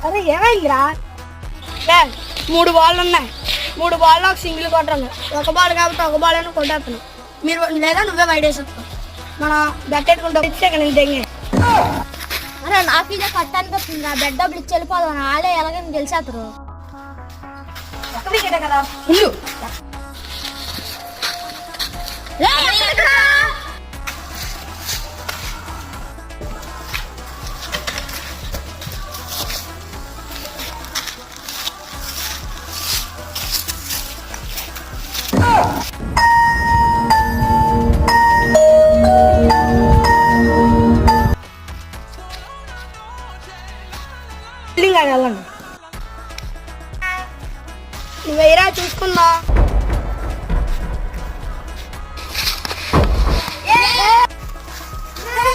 అరే ఏమైందిరా? 3 బాళ్ళు ఉన్నాయి, 3 బాల్లో ఒక సింగిల్ కొట్టాలి. ఒక బాల్ కాబట్టి ఒక బాల్ అయినా కొట్టేస్తాను. మీరు లేదా నువ్వే వైడేసేస్తావు. మనం బెట్టెట్టుకుంటాం. నేను తెంగే. అరే నాకు ఇదే కట్టానికి వస్తుందిరా. బెడ్ డబ్బులు ఇచ్చి వెళ్ళిపోదాం. ఆడే ఎలాగని తెలిసేస్తారు కదా. వెళ్ళండి నువ్వేరా చూసుకుందా.